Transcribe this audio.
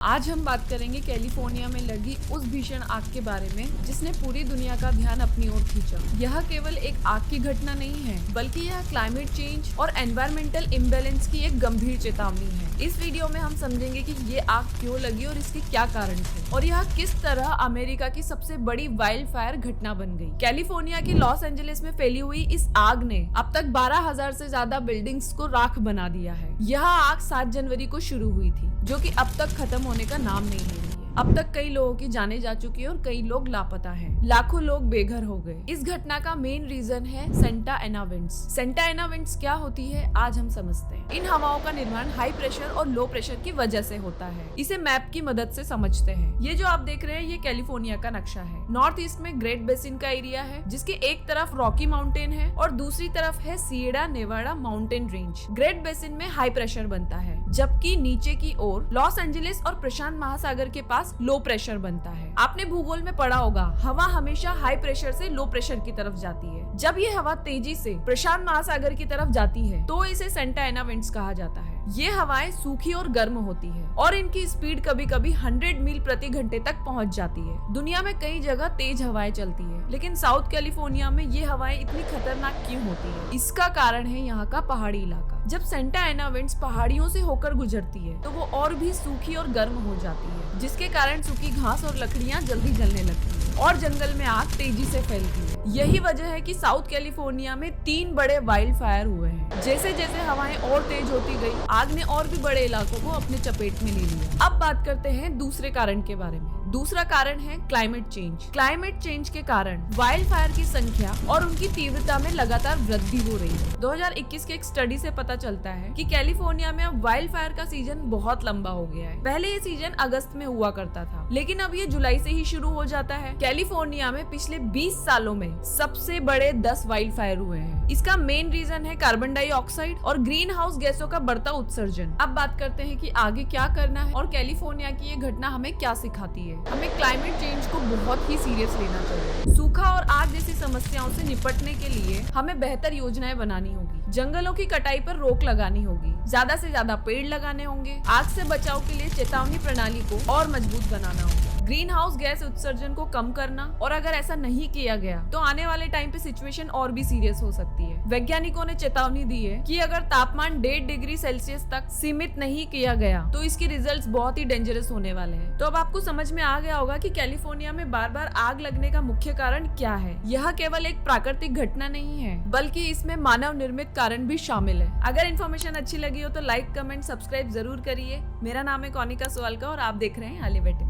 आज हम बात करेंगे कैलिफोर्निया में लगी उस भीषण आग के बारे में जिसने पूरी दुनिया का ध्यान अपनी ओर खींचा। यह केवल एक आग की घटना नहीं है, बल्कि यह क्लाइमेट चेंज और एनवायरमेंटल इम्बैलेंस की एक गंभीर चेतावनी है। इस वीडियो में हम समझेंगे कि ये आग क्यों लगी और इसके क्या कारण थे और यह किस तरह अमेरिका की सबसे बड़ी वाइल्ड फायर घटना बन गई। कैलिफोर्निया के लॉस एंजलिस में फैली हुई इस आग ने अब तक 12,000 से ज्यादा बिल्डिंग्स को राख बना दिया है। यह आग 7 जनवरी को शुरू हुई थी, जो कि अब तक खत्म होने का नाम नहीं ले रही है। अब तक कई लोगों की जाने जा चुकी है और कई लोग लापता हैं। लाखों लोग बेघर हो गए। इस घटना का मेन रीजन है सेंटा एना विंड्स। सेंटा एना विंड्स क्या होती है, आज हम समझते हैं। इन हवाओं का निर्माण हाई प्रेशर और लो प्रेशर की वजह से होता है। इसे मैप की मदद से समझते हैं। ये जो आप देख रहे हैं, ये कैलिफोर्निया का नक्शा है। नॉर्थ ईस्ट में ग्रेट बेसिन का एरिया है, जिसके एक तरफ रॉकी माउंटेन है और दूसरी तरफ है Sierra Nevada mountain range. Great basin में हाई प्रेशर बनता है, जबकि नीचे की ओर लॉस एंजलिस और प्रशांत महासागर के पास लो प्रेशर बनता है। आपने भूगोल में पढ़ा होगा, हवा हमेशा हाई प्रेशर से लो प्रेशर की तरफ जाती है। जब ये हवा तेजी से प्रशांत महासागर की तरफ जाती है तो इसे सेंटा एना विंड्स कहा जाता है। ये हवाएं सूखी और गर्म होती है और इनकी स्पीड कभी कभी 100 मील प्रति घंटे तक पहुंच जाती है। दुनिया में कई जगह तेज हवाएं चलती है, लेकिन साउथ कैलिफोर्निया में ये हवाएं इतनी खतरनाक क्यों होती है? इसका कारण है यहाँ का पहाड़ी इलाका। जब सेंटा एना विंड्स पहाड़ियों से होकर गुजरती है तो वो और भी सूखी और गर्म हो जाती है, जिसके कारण सूखी घास और लकड़ियां जल्दी जलने लगती है और जंगल में आग तेजी से फैलती है। यही वजह है कि साउथ कैलिफोर्निया में 3 बड़े वाइल्ड फायर हुए हैं। जैसे जैसे हवाएं और तेज होती गई, आग ने और भी बड़े इलाकों को अपने चपेट में ले लिया। अब बात करते हैं दूसरे कारण के बारे में। दूसरा कारण है क्लाइमेट चेंज। क्लाइमेट चेंज के कारण वाइल्ड फायर की संख्या और उनकी तीव्रता में लगातार वृद्धि हो रही है। 2021 के एक स्टडी से पता चलता है कि कैलिफोर्निया में अब वाइल्ड फायर का सीजन बहुत लंबा हो गया है। पहले ये सीजन अगस्त में हुआ करता था, लेकिन अब ये जुलाई से ही शुरू हो जाता है। कैलिफोर्निया में पिछले 20 सालों में सबसे बड़े 10 वाइल्ड फायर हुए हैं। इसका मेन रीजन है कार्बन डाइऑक्साइड और ग्रीन हाउस गैसों का बढ़ता उत्सर्जन। अब बात करते हैं कि आगे क्या करना है और कैलिफोर्निया की ये घटना हमें क्या सिखाती है। हमें क्लाइमेट चेंज को बहुत ही सीरियस लेना चाहिए। सूखा और आग जैसी समस्याओं से निपटने के लिए हमें बेहतर योजनाएं बनानी होगी। जंगलों की कटाई पर रोक लगानी होगी। ज्यादा से ज्यादा पेड़ लगाने होंगे। आग से बचाव के लिए चेतावनी प्रणाली को और मजबूत बनाना होगा। ग्रीन हाउस गैस उत्सर्जन को कम करना, और अगर ऐसा नहीं किया गया तो आने वाले टाइम पे सिचुएशन और भी सीरियस हो सकती है। वैज्ञानिकों ने चेतावनी दी है कि अगर तापमान 1.5 डिग्री सेल्सियस तक सीमित नहीं किया गया तो इसके रिजल्ट्स बहुत ही डेंजरस होने वाले हैं। तो अब आपको समझ में आ गया होगा कि कैलिफोर्निया में बार बार आग लगने का मुख्य कारण क्या है। यह केवल एक प्राकृतिक घटना नहीं है, बल्कि इसमें मानव निर्मित कारण भी शामिल है। अगर इन्फॉर्मेशन अच्छी लगी हो तो लाइक, कमेंट, सब्सक्राइब जरूर करिए। मेरा नाम है कॉनिका सोवालका और आप देख रहे हैं आलिया बेटे।